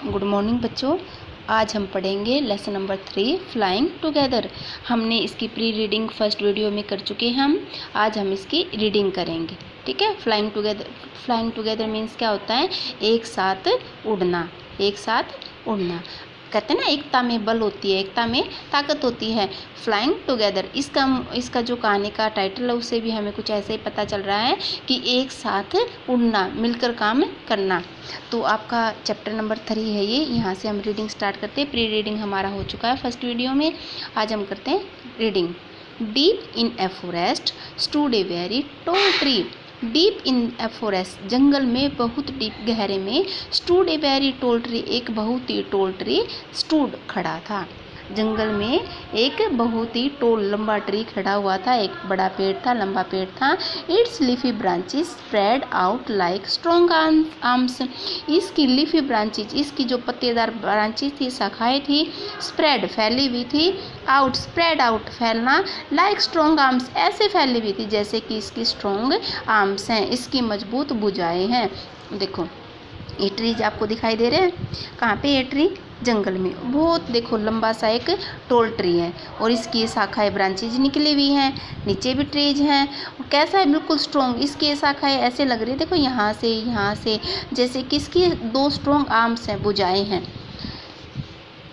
Good morning बच्चों। आज हम पढ़ेंगे लेसन नंबर 3 फ्लाइंग टुगेदर। हमने इसकी प्री रीडिंग फर्स्ट वीडियो में कर चुके हैं। आज हम इसकी रीडिंग करेंगे। ठीक है। फ्लाइंग टुगेदर मीन्स क्या होता है? एक साथ उड़ना। एक साथ उड़ना कहते हैं ना, एकता में बल होती है, एकता में ताकत होती है। फ्लाइंग टुगेदर इसका जो कहानी का टाइटल है उससे भी हमें कुछ ऐसे ही पता चल रहा है कि एक साथ उड़ना, मिलकर काम करना। तो आपका चैप्टर नंबर 3 है ये। यहाँ से हम रीडिंग स्टार्ट करते हैं। प्री रीडिंग हमारा हो चुका है फर्स्ट वीडियो में। आज हम करते हैं reading. Deep in a forest stood a very tall tree. Deep in a forest, जंगल में बहुत डीप गहरे में, stood a very tall tree, एक बहुत ही टॉल ट्री स्टूड खड़ा था। जंगल में एक बहुत ही टॉल लंबा ट्री खड़ा हुआ था। एक बड़ा पेड़ था, लंबा पेड़ था। It's leafy branches spread out like strong arms. इसकी लीफी ब्रांचेस, इसकी जो पत्तेदार ब्रांचेस थी, शाखाएं थी, स्प्रेड फैली हुई थी, आउट स्प्रेड आउट फैलना, लाइक स्ट्रॉन्ग आर्म्स ऐसे फैली हुई थी जैसे कि इसकी स्ट्रॉन्ग आर्म्स हैं, इसकी मजबूत भुजाएं हैं। देखो ये ट्रीज आपको दिखाई दे रहे हैं। कहाँ पे ये ट्री? जंगल में। बहुत देखो लंबा सा एक टॉल ट्री है और इसकी शाखाएं ब्रांचेज निकली हुई हैं। नीचे भी ट्रीज हैं। कैसा है? बिल्कुल स्ट्रॉन्ग। इसकी शाखाएं ऐसे लग रही है, देखो यहाँ से जैसे कि इसकी 2 स्ट्रॉन्ग आर्म्स हैं, भुजाएं हैं।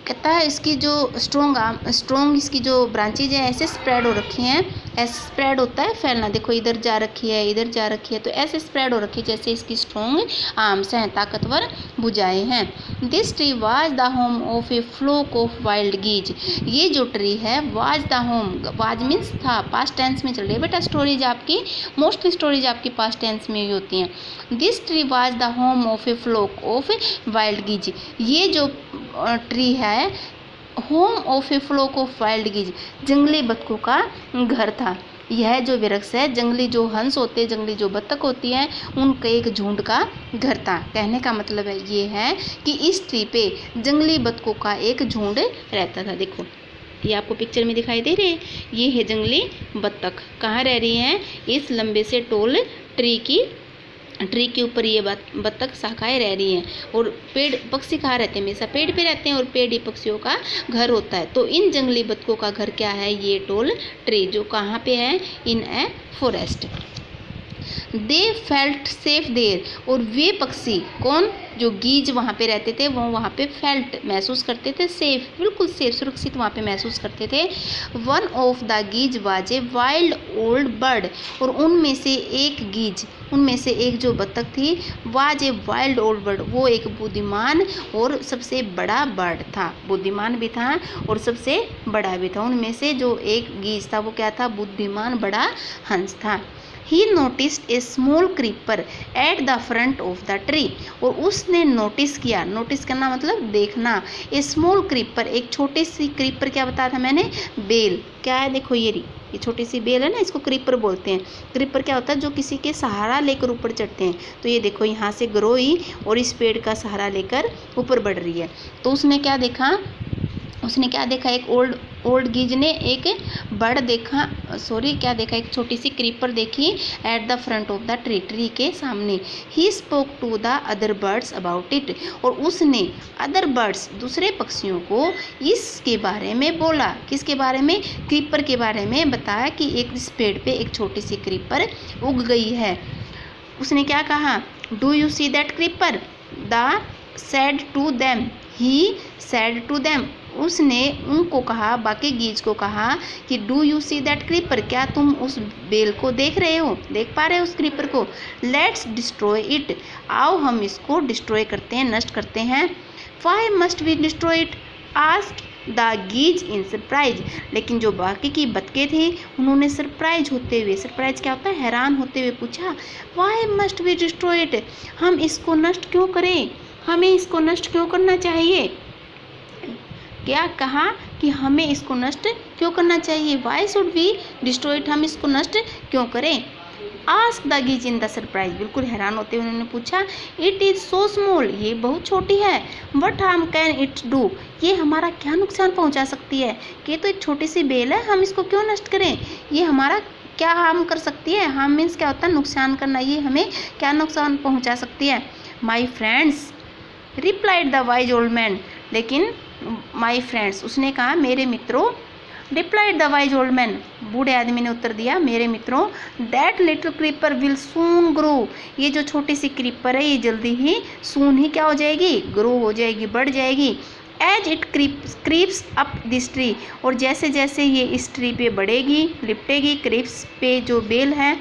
कहता है इसकी जो स्ट्रॉन्ग इसकी जो ब्रांचेज है ऐसे स्प्रेड हो रखी हैं। ऐसे स्प्रेड होता है फैलना। देखो इधर जा रखी है, इधर जा रखी है, तो ऐसे स्प्रेड हो रखी है जैसे इसकी स्ट्रॉन्ग आर्म्स हैं, ताकतवर भुजाएं हैं। This tree was the home of a flock of wild geese. ये जो ट्री है was the home, was means था, पास्ट टेंस में चल रही है बेटा। स्टोरीज आपकी मोस्टली स्टोरीज आपकी पास्ट टेंस में ही होती हैं। This tree was the home of a flock of wild geese. ये जो ट्री है home of a flock of wild geese, जंगली बतखों का घर था। यह जो वृक्ष है, जंगली जो हंस होते हैं, जंगली जो बतख होती हैं, उनके एक झुंड का घर था। कहने का मतलब है ये है कि इस ट्री पे जंगली बतखों का एक झुंड रहता था। देखो ये आपको पिक्चर में दिखाई दे रहे हैं, ये है जंगली बतख। कहाँ रह रही हैं? इस लंबे से टोल ट्री के ऊपर ये बतख शाखाएं रह रही हैं। और पेड़ पक्षी कहाँ रहते हैं? हमेशा पेड़ पे रहते हैं और पेड़ ही पक्षियों का घर होता है। तो इन जंगली बतखों का घर क्या है? ये टोल ट्री, जो कहाँ पे है? इन a forest. They felt safe देर, और वे पक्षी कौन? जो गीज वहाँ पे रहते थे वो वहाँ पे फेल्ट महसूस करते थे, सेफ, बिल्कुल सेफ, सुरक्षित वहाँ पे महसूस करते थे। One of the geese was a wild old bird, और उनमें से एक गीज, उनमें से एक जो बतख थी, was a wild old bird, वो एक बुद्धिमान और सबसे बड़ा बर्ड था। बुद्धिमान भी था और सबसे बड़ा भी था। उनमें से जो एक गीज था वो क्या था? बुद्धिमान बड़ा हंस था। He noticed a small creeper at the front of the tree, और उसने नोटिस किया, नोटिस करना मतलब देखना। ए स्मॉल क्रीपर, एक छोटी सी क्रीपर, क्या बताया था मैंने? बेल। क्या है? देखो ये छोटी सी बेल है ना, इसको क्रीपर बोलते हैं। क्रीपर क्या होता है? जो किसी के सहारा लेकर ऊपर चढ़ते हैं। तो ये देखो यहाँ से ग्रो हुई और इस पेड़ का सहारा लेकर ऊपर बढ़ रही है। तो उसने क्या देखा? एक ओल्ड गीज ने एक बर्ड देखा, क्या देखा? एक छोटी सी क्रीपर देखी at the front of the tree के सामने। He spoke to the other birds about it, और उसने अदर बर्ड्स, दूसरे पक्षियों को इसके बारे में बोला। किसके बारे में? क्रीपर के बारे में बताया कि एक इस पेड़ पे एक छोटी सी क्रीपर उग गई है। उसने क्या कहा? Do you see that creeper? They said to them, he said to them, उसने उनको कहा, बाकी गीज को कहा कि do you see that creeper, क्या तुम उस बेल को देख रहे हो, देख पा रहे हो उस क्रीपर को? लेट्स डिस्ट्रॉय इट, आओ हम इसको डिस्ट्रॉय करते हैं, नष्ट करते हैं। Why must we destroy it? Asked the geese in surprise, लेकिन जो बाकी की बतखें थी उन्होंने सरप्राइज क्या होता है? हैरान होते हुए पूछा, why must we destroy it, हम इसको नष्ट क्यों करें, हमें इसको नष्ट क्यों करना चाहिए? क्या कहा कि हमें इसको नष्ट क्यों करना चाहिए? Why should we destroy it, हम इसको नष्ट क्यों करें? Ask the geese in the surprise, बिल्कुल हैरान होते हुए उन्होंने पूछा। इट इज़ सो स्मॉल, ये बहुत छोटी है। What harm can it do, ये हमारा क्या नुकसान पहुंचा सकती है? कि तो एक छोटी सी बेल है, हम इसको क्यों नष्ट करें? ये हमारा क्या हार्म कर सकती है? हार्म मीन्स क्या होता है? नुकसान करना। ये हमें क्या नुकसान पहुंचा सकती है? My friends, replied the wise old man, लेकिन माई फ्रेंड्स, उसने कहा मेरे मित्रों, replied the wise old man, बूढ़े आदमी ने उत्तर दिया मेरे मित्रों, that little creeper will soon grow, ये जो छोटी सी क्रीपर है ये जल्दी ही सून ही क्या हो जाएगी, ग्रो हो जाएगी, बढ़ जाएगी। As it creeps up this tree, और जैसे जैसे ये इस ट्री पे बढ़ेगी, लिपटेगी, क्रीप्स पे जो बेल है,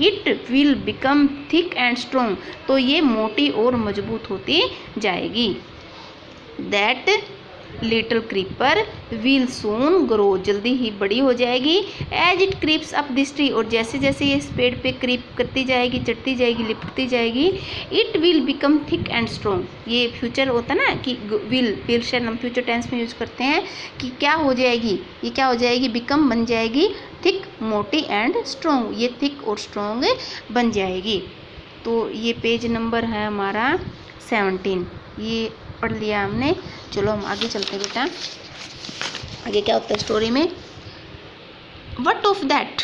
it will become thick and strong, तो ये मोटी और मजबूत होती जाएगी। That little creeper will soon grow, जल्दी ही बड़ी हो जाएगी। As it creeps up this tree, और जैसे जैसे ये इस पेड़ पे क्रीप करती जाएगी, चढ़ती जाएगी, लिपटती जाएगी, it will become thick and strong, ये फ्यूचर होता है ना कि विल से हम फ्यूचर टेंस में यूज करते हैं कि क्या हो जाएगी, ये क्या हो जाएगी, बिकम बन जाएगी, थिक मोटी एंड स्ट्रोंग, ये थिक और स्ट्रोंग बन जाएगी। तो ये पेज नंबर है हमारा 17, ये पढ़ लिया हमने। चलो हम आगे चलते हैं बेटा, आगे क्या होता है स्टोरी में। What of that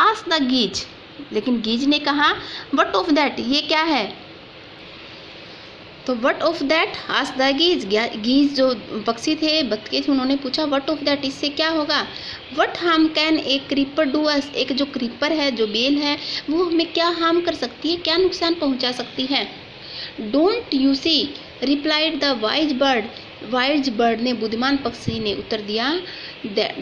asked the geese, लेकिन गीज ने कहा वट ऑफ दैट, ये क्या है, तो what of that asked the geese, geese जो पक्षी थे, बतखे थे, उन्होंने पूछा वट ऑफ दैट, इससे क्या होगा। What harm can a creeper do us, एक जो क्रीपर है, जो बेल है, वो हमें क्या हार्म कर सकती है, क्या नुकसान पहुंचा सकती है। Don't you see replied the wise bird, wise bird ने, बुद्धिमान पक्षी ने उत्तर दिया,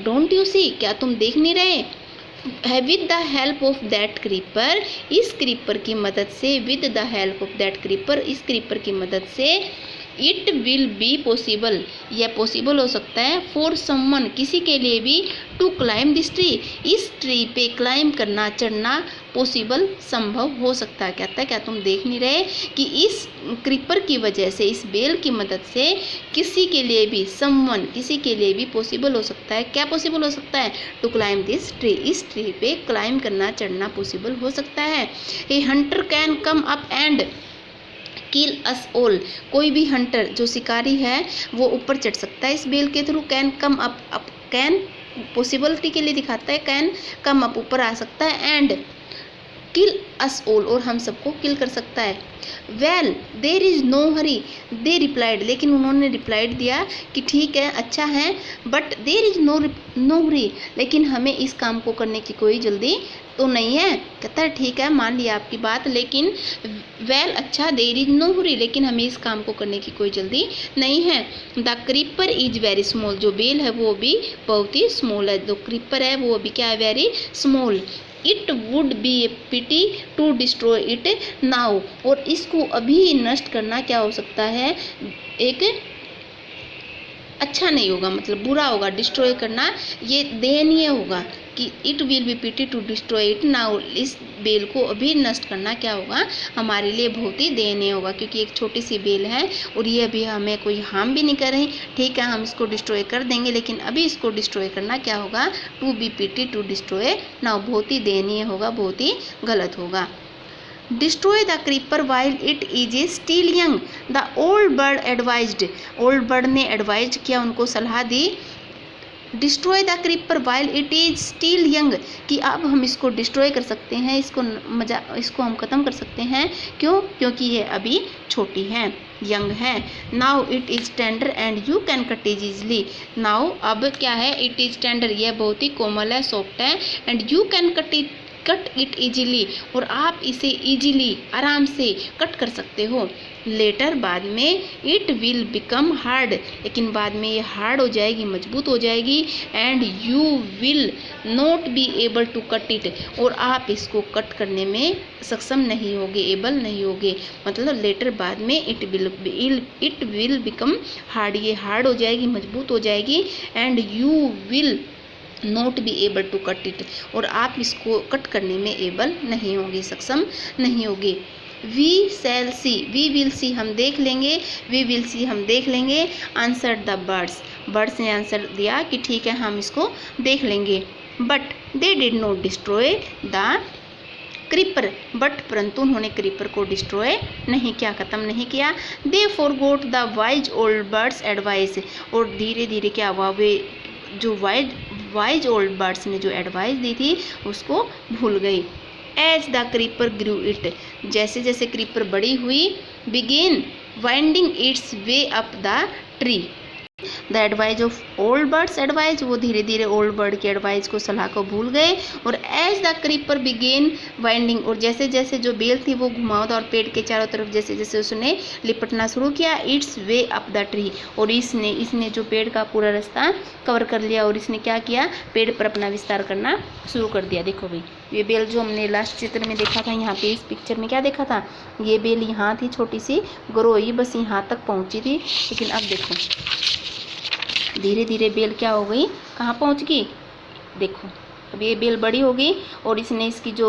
डोंट यू सी, क्या तुम देख नहीं रहे, with the help of that creeper, इस क्रीपर की मदद से, with the help of that creeper, इस क्रीपर की मदद से, इट विल बी पॉसिबल, यह पॉसिबल हो सकता है, फॉर समवन, किसी के लिए भी, टू क्लाइम दिस ट्री, इस ट्री पे क्लाइम करना, चढ़ना पॉसिबल, संभव हो सकता है। कहता है क्या तुम देख नहीं रहे कि इस क्रीपर की वजह से, इस बेल की मदद से किसी के लिए भी, समवन, किसी के लिए भी पॉसिबल हो सकता है, क्या पॉसिबल हो सकता है, टू क्लाइम दिस ट्री, इस ट्री पे क्लाइम करना, चढ़ना पॉसिबल हो सकता है। ए Hunter can come up and kill us all, कोई भी हंटर जो शिकारी है वो ऊपर चढ़ सकता है इस बेल के through. Can come up, can possibility के लिए दिखाता है, कैन कम अप ऊपर आ सकता है, एंड किल अस ऑल और हम सबको किल कर सकता है। Well there is no hurry they replied, लेकिन उन्होंने रिप्लाइड दिया कि ठीक है, अच्छा है, but there is no hurry, लेकिन हमें इस काम को करने की कोई जल्दी तो नहीं है। कहता है ठीक है, मान लिया आपकी बात, लेकिन वेल अच्छा, देर इज नो हरी, लेकिन हमें इस काम को करने की कोई जल्दी नहीं है। The creeper is very small, जो बेल है वो भी बहुत ही स्मॉल है, जो क्रीपर है वो अभी क्या है, very small. It would be a pity to destroy it now, और इसको अभी नष्ट करना क्या हो सकता है, एक अच्छा नहीं होगा, मतलब बुरा होगा, डिस्ट्रॉय करना ये दयनीय होगा कि it will be pity to destroy it now, इस बेल को अभी नष्ट करना क्या होगा, हमारे लिए बहुत ही दयनीय होगा, क्योंकि एक छोटी सी बेल है और ये अभी हमें कोई हार्म भी नहीं कर रही। ठीक है, हम इसको डिस्ट्रॉय कर देंगे, लेकिन अभी इसको डिस्ट्रॉय करना क्या होगा, to be pity to destroy now, बहुत ही दयनीय होगा, बहुत ही गलत होगा। Destroy the creeper while it is a still young, the old bird advised, old bird ने एडवाइज किया, उनको सलाह दी, destroy the creeper while it is still young, कि अब हम इसको डिस्ट्रॉय कर सकते हैं, इसको हम ख़त्म कर सकते हैं, क्यों, क्योंकि ये अभी छोटी है, यंग है। Now it is tender and you can cut is easily, now अब क्या है, इट इज़ टेंडर, यह बहुत ही कोमल है, सॉफ्ट है, and you can cut it easily, और आप इसे इजीली, आराम से कट कर सकते हो। लेटर बाद में, इट विल बिकम हार्ड, लेकिन बाद में ये हार्ड हो जाएगी, मजबूत हो जाएगी, and you will not be able to cut it, और आप इसको कट करने में सक्षम नहीं होगे, एबल नहीं होगे, मतलब लेटर बाद में इट विल बिकम हार्ड, ये हार्ड हो जाएगी, मजबूत हो जाएगी, and you will not be able to cut it, और आप इसको कट करने में एबल नहीं होंगे, सक्षम नहीं होगे। We shall see, we will see हम देख लेंगे, वी विल सी हम देख लेंगे, आंसर द बर्ड्स, बर्ड्स ने आंसर दिया कि ठीक है, हम इसको देख लेंगे। But they did not destroy the creeper, but परंतु उन्होंने क्रीपर को डिस्ट्रॉय नहीं किया, ख़त्म नहीं किया। They forgot the wise old bird's advice, और धीरे धीरे क्या हुआ, वे जो वाइज ओल्ड बर्ड्स ने जो एडवाइस दी थी उसको भूल गई। As the creeper grew it, जैसे जैसे क्रीपर बड़ी हुई, began winding its way up the tree. The advice of old birds advice, वो धीरे धीरे ओल्ड बर्ड की एडवाइज को, सलाह को भूल गए। और as the creeper began winding, और जैसे जैसे जो बेल थी वो घुमावदार और पेड़ के चारों तरफ जैसे जैसे उसने लिपटना शुरू किया, it's way up the tree, और इसने जो पेड़ का पूरा रास्ता कवर कर लिया, और इसने क्या किया, पेड़ पर अपना विस्तार करना शुरू कर दिया। देखो भाई, ये बेल जो हमने लास्ट चित्र में देखा था, यहाँ पे इस पिक्चर में क्या देखा था, ये बेल यहाँ थी, छोटी सी ग्रो हुई, बस यहाँ तक पहुँची थी। लेकिन अब देखो धीरे धीरे बेल क्या हो गई, कहाँ पहुँच गई, देखो अब ये बेल बड़ी हो गई, और इसने इसकी जो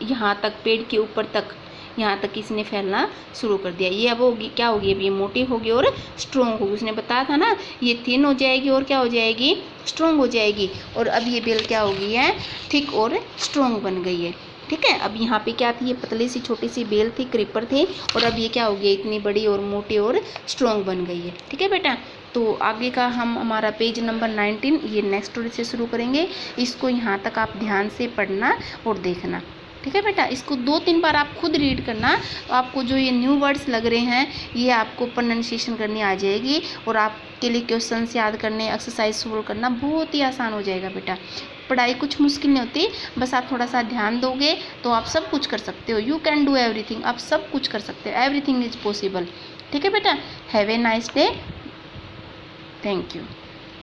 यहाँ तक पेड़ के ऊपर तक, यहाँ तक इसने फैलना शुरू कर दिया। ये अब होगी क्या होगी, अब ये मोटी होगी और स्ट्रॉन्ग होगी। उसने बताया था ना, ये थिन हो जाएगी और क्या हो जाएगी, स्ट्रॉन्ग हो जाएगी। और अब ये बेल क्या हो गई है, थिक और स्ट्रॉन्ग बन गई है। ठीक है, अब यहाँ पे क्या थी, ये पतली सी छोटी सी बेल थी, क्रीपर थी, और अब ये क्या हो गई, इतनी बड़ी और मोटी और स्ट्रॉन्ग बन गई है। ठीक है बेटा, तो आगे का हम हमारा पेज नंबर 19 ये नेक्स्ट स्टोरी से शुरू करेंगे। इसको यहाँ तक आप ध्यान से पढ़ना और देखना। ठीक है बेटा, इसको 2-3 बार आप खुद रीड करना, तो आपको जो ये न्यू वर्ड्स लग रहे हैं ये आपको प्रोनाउंसिएशन करनी आ जाएगी, और आपके लिए क्वेश्चंस याद करने, एक्सरसाइज सोल्व करना बहुत ही आसान हो जाएगा बेटा। पढ़ाई कुछ मुश्किल नहीं होती, बस आप थोड़ा सा ध्यान दोगे तो आप सब कुछ कर सकते हो। यू कैन डू एवरीथिंग, आप सब कुछ कर सकते हो, एवरीथिंग इज पॉसिबल। ठीक है बेटा, have a nice day, thank you.